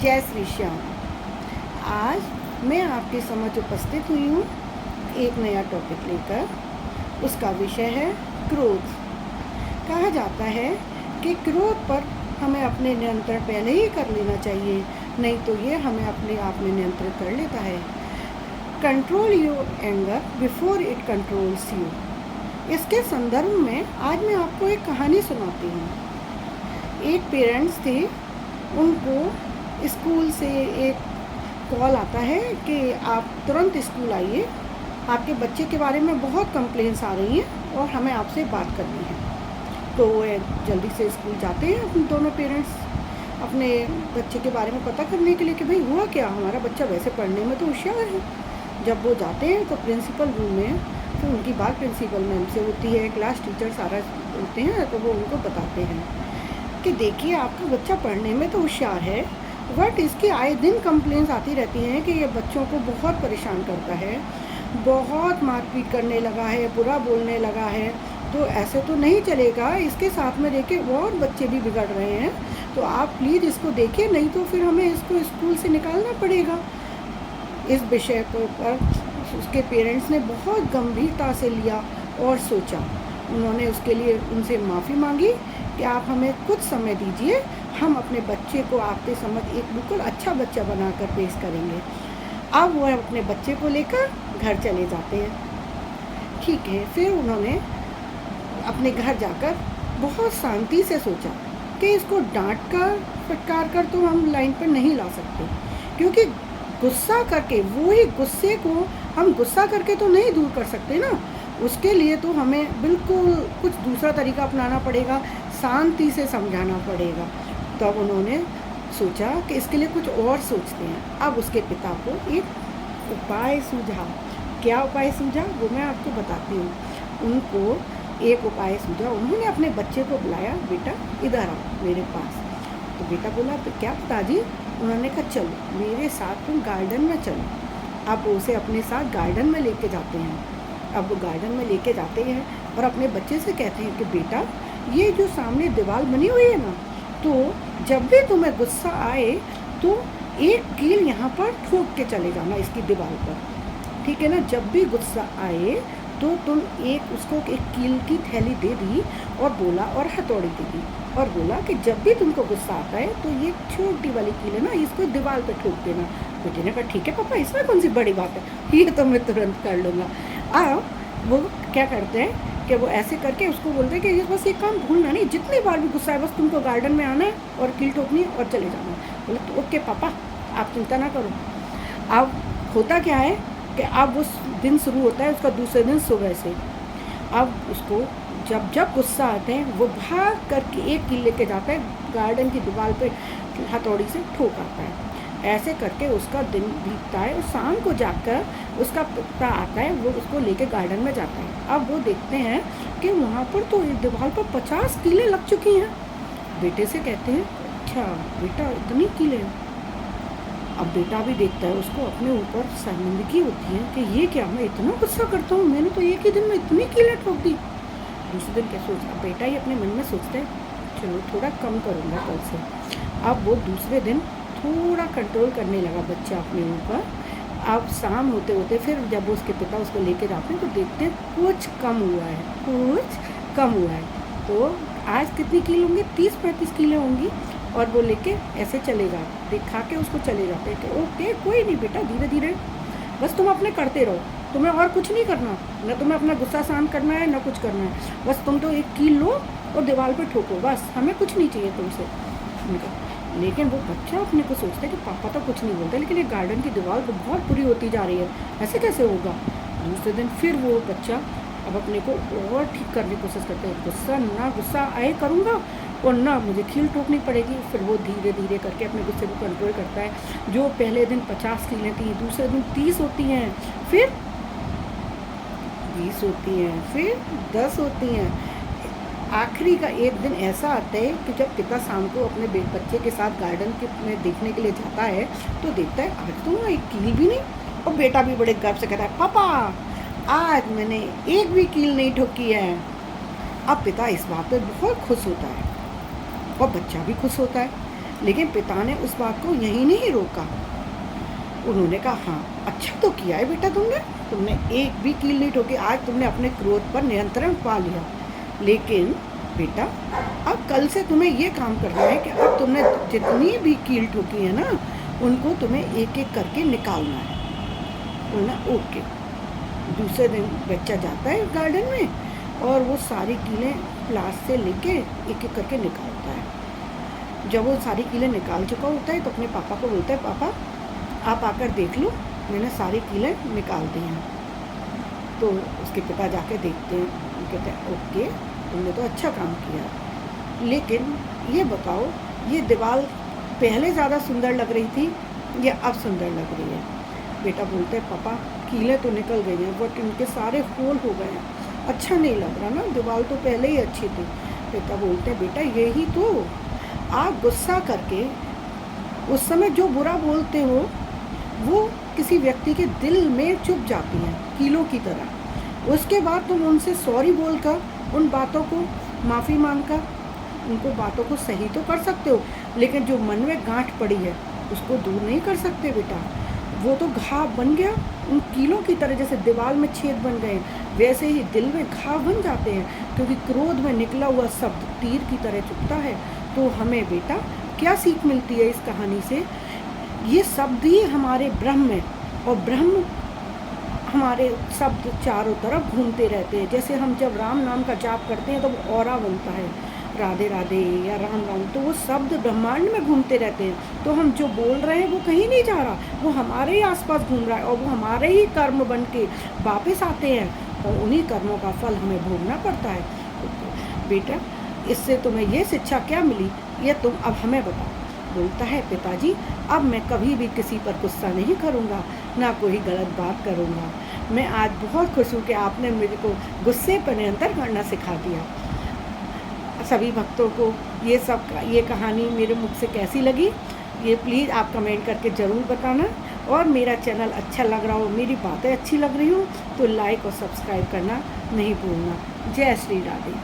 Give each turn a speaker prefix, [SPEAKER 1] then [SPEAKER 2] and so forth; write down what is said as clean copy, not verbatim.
[SPEAKER 1] जय श्री श्याम। आज मैं आपके समक्ष उपस्थित हुई हूँ एक नया टॉपिक लेकर। उसका विषय है क्रोध। कहा जाता है कि क्रोध पर हमें अपने नियंत्रण पहले ही कर लेना चाहिए, नहीं तो ये हमें अपने आप में नियंत्रित कर लेता है। Control your anger before it controls you. इसके संदर्भ में आज मैं आपको एक कहानी सुनाती हूँ। एक पेरेंट्स थे, उनको स्कूल से एक कॉल आता है कि आप तुरंत स्कूल आइए, आपके बच्चे के बारे में बहुत कंप्लेंट्स आ रही हैं और हमें आपसे बात करनी है। तो वो जल्दी से स्कूल जाते हैं अपने दोनों पेरेंट्स अपने बच्चे के बारे में पता करने के लिए कि भाई हुआ क्या, हमारा बच्चा वैसे पढ़ने में तो होशियार है। जब वो जाते हैं तो प्रिंसिपल रूम में, तो उनकी बात प्रिंसिपल मैम से होती है, क्लास टीचर सारा होते हैं, तो वो उनको बताते हैं कि देखिए आपका बच्चा पढ़ने में तो होशियार है, बट इसकी आए दिन कंप्लेंट्स आती रहती हैं कि ये बच्चों को बहुत परेशान करता है, बहुत मारपीट करने लगा है, बुरा बोलने लगा है। तो ऐसे तो नहीं चलेगा, इसके साथ में देखिए और बच्चे भी बिगड़ रहे हैं, तो आप प्लीज़ इसको देखिए, नहीं तो फिर हमें इसको स्कूल से निकालना पड़ेगा। इस विषय पर उसके पेरेंट्स ने बहुत गंभीरता से लिया और सोचा। उन्होंने उसके लिए उनसे माफ़ी मांगी कि आप हमें कुछ समय दीजिए, हम अपने बच्चे को आपके समझ एक बिल्कुल अच्छा बच्चा बनाकर पेश करेंगे। अब वो अपने बच्चे को लेकर घर चले जाते हैं। ठीक है, फिर उन्होंने अपने घर जाकर बहुत शांति से सोचा कि इसको डांट कर फटकार कर तो हम लाइन पर नहीं ला सकते, क्योंकि गुस्सा करके वही गुस्से को हम गुस्सा करके तो नहीं दूर कर सकते ना। उसके लिए तो हमें बिल्कुल कुछ दूसरा तरीका अपनाना पड़ेगा, शांति से समझाना पड़ेगा। तब उन्होंने सोचा कि इसके लिए कुछ और सोचते हैं। अब उसके पिता को एक उपाय सूझा। क्या उपाय सूझा वो मैं आपको बताती हूँ। उनको एक उपाय सूझा। उन्होंने अपने बच्चे को बुलाया, बेटा इधर आओ मेरे पास। तो बेटा बोला तो क्या पिताजी? उन्होंने कहा चलो मेरे साथ तुम गार्डन में चलो। अब उसे अपने साथ गार्डन में लेके जाते हैं। अब वो गार्डन में लेके जाते हैं और अपने बच्चे से कहते हैं कि बेटा ये जो सामने दीवार बनी हुई है ना, तो जब भी तुम्हें गुस्सा आए तो एक कील यहाँ पर ठोक के चले जाना इसकी दीवार पर, ठीक है ना। जब भी गुस्सा आए तो तुम उसको एक कील की थैली दे दी और बोला, और हथौड़ी दे दी और बोला कि जब भी तुमको गुस्सा आता है तो ये छोटी वाली कील है ना, इसको दीवार पे ठोक देना। बेटे ने कहा ठीक है पापा, इसमें कौन सी बड़ी बात है, ये तो मैं तुरंत कर लूँगा। अब वो क्या करते हैं कि वो ऐसे करके उसको बोलते हैं कि ये बस एक काम भूलना नहीं, जितनी बार भी गुस्सा है बस तुमको गार्डन में आना है और कील ठोकनी है और चले जाना है। बोले तो ओके पापा, आप चिंता ना करो। अब होता क्या है कि अब उस दिन शुरू होता है उसका दूसरे दिन सुबह से। अब उसको जब जब गुस्सा आते हैं वो भाग करके एक कील लेके जाता है, गार्डन की दीवार पे हथौड़ी से ठोक आता है। ऐसे करके उसका दिन बीतता है और शाम को जाकर उसका पिता आता है, वो उसको लेके गार्डन में जाता है। अब वो देखते हैं कि वहाँ पर तो दीवार पर 50 कीलें लग चुकी हैं। बेटे से कहते हैं अच्छा बेटा इतनी कीलें? अब बेटा भी देखता है, उसको अपने ऊपर शर्मिंदगी होती है कि ये क्या, मैं इतना गुस्सा करता हूँ, मैंने तो एक ही दिन में इतनी कीलें ठोक दी। दूसरे दिन क्या सोचता बेटा ही अपने मन में सोचता है चलो थोड़ा कम करूँगा कल से। अब वो दूसरे दिन थोड़ा कंट्रोल करने लगा बच्चा अपने ऊपर। अब शाम होते होते फिर जब उसके पिता उसको लेके जाते हैं तो देखते हैं कुछ कम हुआ है, कुछ कम हुआ है। तो आज कितनी कील होंगी? 30-35 कीलें होंगी। और वो लेके ऐसे चले जाते, दिखा के उसको चले जाते हैं कि ओके कोई नहीं बेटा, धीरे धीरे बस तुम अपने करते रहो, तुम्हें और कुछ नहीं करना, न तुम्हें अपना गुस्सा शांत करना है न कुछ करना है, बस तुम तो एक कील लो और दीवार पे ठोको, बस हमें कुछ नहीं चाहिए तुमसे। उनका लेकिन वो बच्चा अपने को सोचता है कि पापा तो कुछ नहीं बोलते, लेकिन ये गार्डन की दीवार तो बहुत बुरी होती जा रही है, ऐसे कैसे होगा। दूसरे दिन फिर वो बच्चा अब अपने को और ठीक करने की कोशिश करते हैं, गुस्सा आए करूँगा और ना मुझे कील ठोकनी पड़ेगी। फिर वो धीरे धीरे करके अपने गुस्से को कंट्रोल करता है। जो पहले दिन 50 कीलें थी, दूसरे दिन 30 होती हैं, फिर 20 होती हैं, फिर 10 होती हैं। आखिरी का एक दिन ऐसा आता है कि जब पिता शाम को अपने बच्चे के साथ गार्डन में देखने के लिए जाता है तो देखता है आज तो एक कील भी नहीं। और बेटा भी बड़े गर्व से कहता है पापा आज मैंने एक भी कील नहीं ठोकी है। अब पिता इस बात पर बहुत खुश होता है और बच्चा भी खुश होता है। लेकिन पिता ने उस बात को यहीं नहीं रोका। उन्होंने कहा, हाँ अच्छा तो किया है बेटा, तुमने एक भी कील नहीं ठोकी, आज तुमने अपने क्रोध पर नियंत्रण पा लिया। लेकिन बेटा अब कल से तुम्हें ये काम करना है कि अब तुमने जितनी भी कील ठोकी है ना, उनको तुम्हें एक एक करके निकालना है। बोलना ओके। दूसरे दिन बच्चा जाता है गार्डन में और वो सारी कीलें प्लास से लेके एक एक करके निकालता है। जब वो सारी कीलें निकाल चुका होता है तो अपने पापा को बोलता है, पापा आप आकर देख लो, मैंने सारी कीलें निकाल दी हैं। तो उसके पिता जाके देखते हैं, कहते हैं ओके तुमने तो अच्छा काम किया, लेकिन ये बताओ ये दीवार पहले ज़्यादा सुंदर लग रही थी या अब सुंदर लग रही है? बेटा बोलते हैं, पापा कीलें तो निकल गई हैं बट इनके सारे होल हो गए हैं, अच्छा नहीं लग रहा ना, दीवार तो पहले ही अच्छी थी। पिता बोलते हैं, बेटा यही तो, आप गुस्सा करके उस समय जो बुरा बोलते हो वो किसी व्यक्ति के दिल में चुभ जाती हैं कीलों की तरह। उसके बाद तुम उनसे सॉरी बोलकर, उन बातों को माफ़ी मांगकर उनको बातों को सही तो कर सकते हो, लेकिन जो मन में गांठ पड़ी है उसको दूर नहीं कर सकते बेटा। वो तो घाव बन गया, उन कीलों की तरह जैसे दीवार में छेद बन गए वैसे ही दिल में घाव बन जाते हैं, क्योंकि क्रोध में निकला हुआ शब्द तीर की तरह चुभता है। तो हमें बेटा क्या सीख मिलती है इस कहानी से? ये शब्द ही हमारे ब्रह्म है और ब्रह्म हमारे शब्द चारों तरफ घूमते रहते हैं। जैसे हम जब राम नाम का जाप करते हैं तो वो औरा बनता है, राधे राधे या राम राम, तो वो शब्द ब्रह्मांड में घूमते रहते हैं। तो हम जो बोल रहे हैं वो कहीं नहीं जा रहा, वो हमारे ही आसपास घूम रहा है और वो हमारे ही कर्म बन के वापस आते हैं और उन्हीं कर्मों का फल हमें भोगना पड़ता है। तो बेटा इससे तुम्हें ये शिक्षा क्या मिली, ये तुम अब हमें बताओ। बोलता है, पिताजी अब मैं कभी भी किसी पर गुस्सा नहीं करूँगा, ना कोई गलत बात करूँगा। मैं आज बहुत खुश हूँ कि आपने मेरे को गुस्से पर नियंत्रण करना सिखा दिया। सभी भक्तों को ये कहानी मेरे मुख से कैसी लगी, ये प्लीज़ आप कमेंट करके ज़रूर बताना। और मेरा चैनल अच्छा लग रहा हो, मेरी बातें अच्छी लग रही हो तो लाइक और सब्सक्राइब करना नहीं भूलना। जय श्री राधे।